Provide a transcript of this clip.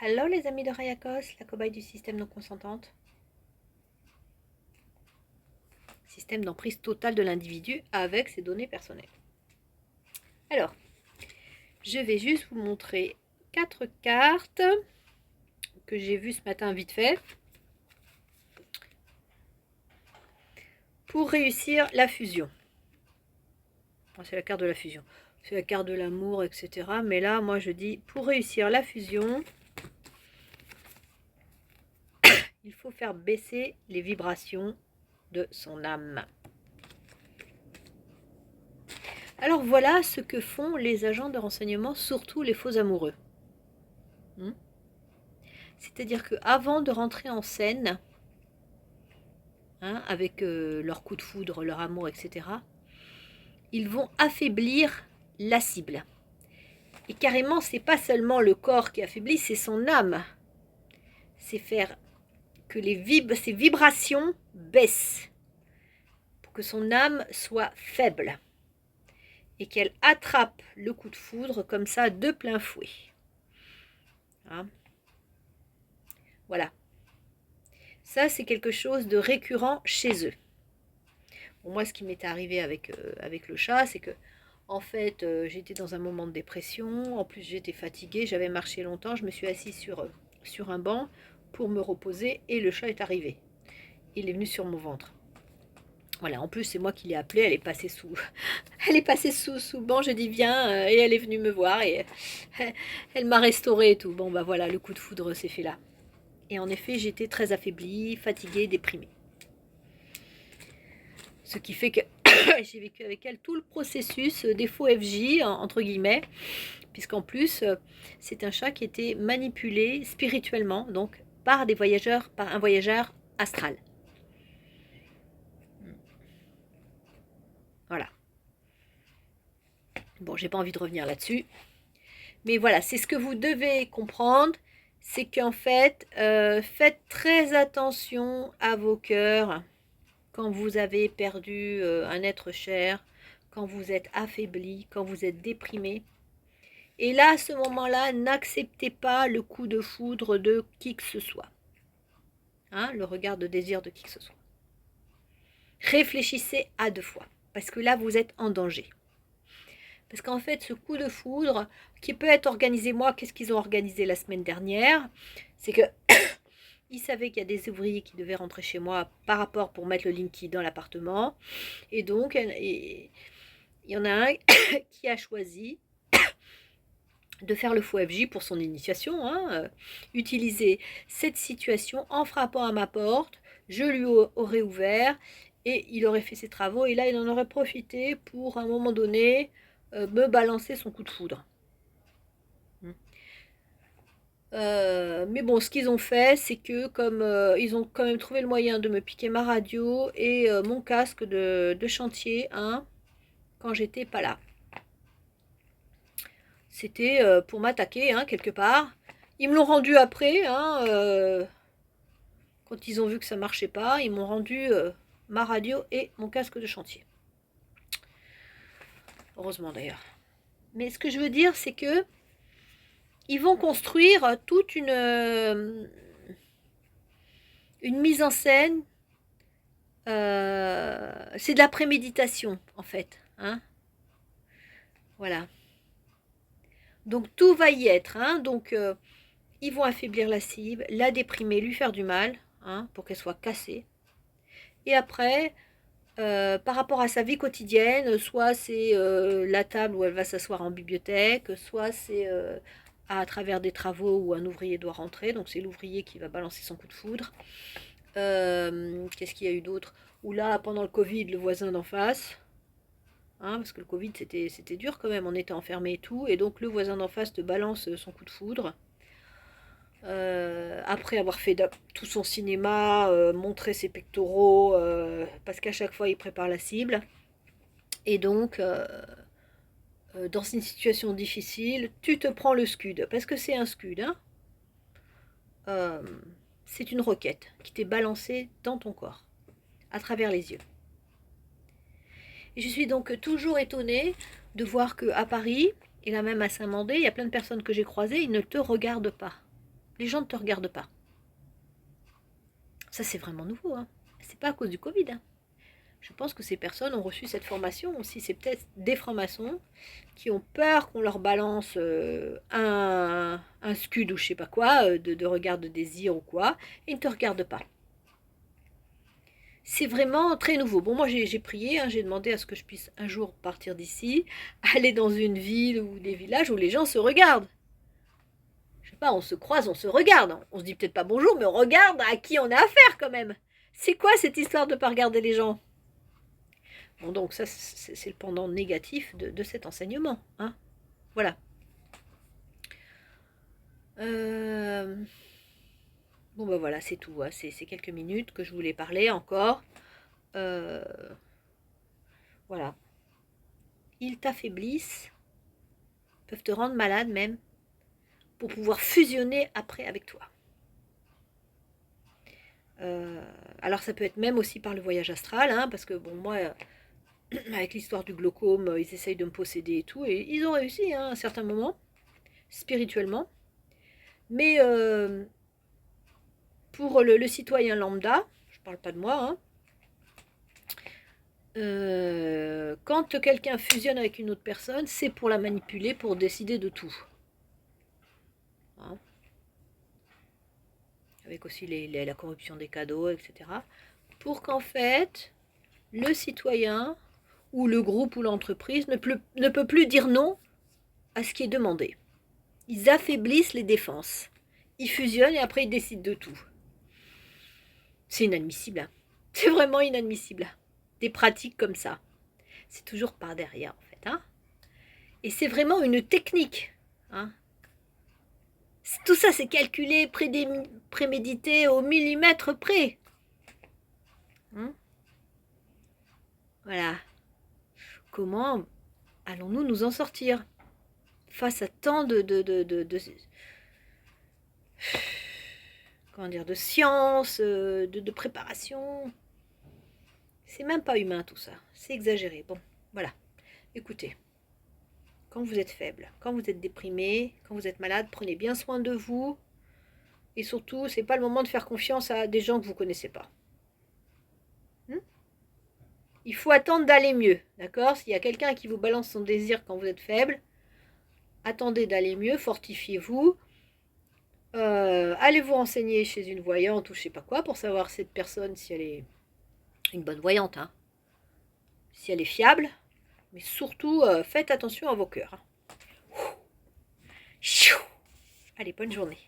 Hello les amis de Rayakos, la cobaye du système non consentante. Système d'emprise totale de l'individu avec ses données personnelles. Alors, je vais juste vous montrer 4 cartes que j'ai vues ce matin vite fait pour réussir la fusion. Bon, c'est la carte de la fusion, c'est la carte de l'amour, etc. Mais là, moi je dis pour réussir la fusion, il faut faire baisser les vibrations de son âme. Alors voilà ce que font les agents de renseignement, surtout les faux amoureux. C'est-à-dire qu'avant de rentrer en scène, avec leur coup de foudre, leur amour, etc., ils vont affaiblir la cible. Et carrément, c'est pas seulement le corps qui affaiblit, c'est son âme. C'est faire que ses vibrations baissent pour que son âme soit faible et qu'elle attrape le coup de foudre comme ça de plein fouet. Voilà. Ça, c'est quelque chose de récurrent chez eux. Bon, moi, ce qui m'est arrivé avec le chat, c'est que, en fait, j'étais dans un moment de dépression. En plus, j'étais fatiguée, j'avais marché longtemps. Je me suis assise sur un banc pour me reposer et le chat est arrivé. Il est venu sur mon ventre. Voilà, en plus, c'est moi qui l'ai appelée. Elle est passée sous le banc. J'ai dit viens et elle est venue me voir et elle m'a restaurée et tout. Bon, bah voilà, le coup de foudre s'est fait là. Et en effet, j'étais très affaiblie, fatiguée, déprimée. Ce qui fait que j'ai vécu avec elle tout le processus des faux FJ, entre guillemets, puisqu'en plus, c'est un chat qui était manipulé spirituellement, donc par un voyageur astral. Voilà. Bon, j'ai pas envie de revenir là-dessus. Mais voilà, c'est ce que vous devez comprendre, c'est qu'en fait, faites très attention à vos cœurs quand vous avez perdu un être cher, quand vous êtes affaibli, quand vous êtes déprimé. Et là, à ce moment-là, n'acceptez pas le coup de foudre de qui que ce soit. Le regard de désir de qui que ce soit. Réfléchissez à 2 fois, parce que là, vous êtes en danger. Parce qu'en fait, ce coup de foudre, qui peut être organisé, moi, qu'est-ce qu'ils ont organisé la semaine dernière? C'est que ils savaient qu'il y a des ouvriers qui devaient rentrer chez moi par rapport pour mettre le Linky dans l'appartement. Et donc, il y en a un qui a choisi de faire le faux FJ pour son initiation, utiliser cette situation en frappant à ma porte, je lui aurais ouvert et il aurait fait ses travaux et là il en aurait profité pour à un moment donné me balancer son coup de foudre. Mais bon, ce qu'ils ont fait, c'est que comme ils ont quand même trouvé le moyen de me piquer ma radio et mon casque de chantier, quand j'étais pas là. C'était pour m'attaquer, quelque part. Ils me l'ont rendu après, quand ils ont vu que ça marchait pas, ils m'ont rendu ma radio et mon casque de chantier. Heureusement d'ailleurs. Mais ce que je veux dire, c'est que ils vont construire toute une mise en scène. C'est de la préméditation, en fait. Voilà. Donc tout va y être. Donc ils vont affaiblir la cible, la déprimer, lui faire du mal, pour qu'elle soit cassée. Et après, par rapport à sa vie quotidienne, soit c'est la table où elle va s'asseoir en bibliothèque, soit c'est à travers des travaux où un ouvrier doit rentrer, donc c'est l'ouvrier qui va balancer son coup de foudre. Qu'est-ce qu'il y a eu d'autre? Ou là, pendant le Covid, le voisin d'en face, parce que le Covid c'était dur quand même, on était enfermés et tout, et donc le voisin d'en face te balance son coup de foudre. Après avoir fait tout son cinéma, montrer ses pectoraux, parce qu'à chaque fois il prépare la cible. Et donc, dans une situation difficile, tu te prends le scud, parce que c'est un scud. C'est une roquette qui t'est balancée dans ton corps, à travers les yeux. Et je suis donc toujours étonnée de voir qu'à Paris, et là même à Saint-Mandé, il y a plein de personnes que j'ai croisées, ils ne te regardent pas. les gens ne te regardent pas. Ça, c'est vraiment nouveau. Hein. C'est pas à cause du Covid. Hein. Je pense que ces personnes ont reçu cette formation aussi. C'est peut-être des francs-maçons qui ont peur qu'on leur balance un scud ou je sais pas quoi, de regard de désir ou quoi, et ils ne te regardent pas. C'est vraiment très nouveau. Bon, moi j'ai prié, hein, j'ai demandé à ce que je puisse un jour partir d'ici, aller dans une ville ou des villages où les gens se regardent. Je sais pas, on se croise, on se regarde. On se dit peut-être pas bonjour, mais on regarde à qui on a affaire quand même. C'est quoi cette histoire de ne pas regarder les gens? Bon, donc ça, c'est le pendant négatif de cet enseignement. Hein. Voilà. Bon, ben voilà, c'est tout. Hein. C'est quelques minutes que je voulais parler encore. Voilà. Ils t'affaiblissent, peuvent te rendre malade même, pour pouvoir fusionner après avec toi. Alors ça peut être même aussi par le voyage astral, hein, parce que bon, moi, avec l'histoire du glaucome, ils essayent de me posséder et tout, et ils ont réussi hein, à un certain moment, spirituellement. Mais pour le citoyen lambda, je ne parle pas de moi, hein, quand quelqu'un fusionne avec une autre personne, c'est pour la manipuler, pour décider de tout. Hein. Avec aussi la corruption des cadeaux, etc. Pour qu'en fait, le citoyen ou le groupe ou l'entreprise ne peut plus dire non à ce qui est demandé. Ils affaiblissent les défenses. Ils fusionnent et après ils décident de tout. C'est inadmissible. Hein. C'est vraiment inadmissible. Des pratiques comme ça. C'est toujours par derrière en fait. Hein. Et c'est vraiment une technique. Hein. Tout ça c'est calculé, prémédité au millimètre près. Hein. Voilà. Comment allons-nous nous en sortir face à tant comment dire, de science, de préparation? C'est même pas humain tout ça. C'est exagéré. Bon, voilà. Écoutez, quand vous êtes faible, quand vous êtes déprimé, quand vous êtes malade, prenez bien soin de vous. Et surtout, c'est pas le moment de faire confiance à des gens que vous connaissez pas. Il faut attendre d'aller mieux, d'accord? S'il y a quelqu'un qui vous balance son désir quand vous êtes faible, attendez d'aller mieux, fortifiez-vous. Allez vous renseigner chez une voyante ou je sais pas quoi pour savoir cette personne si elle est une bonne voyante, hein, si elle est fiable. Mais surtout, faites attention à vos cœurs. Hein. Allez, bonne journée.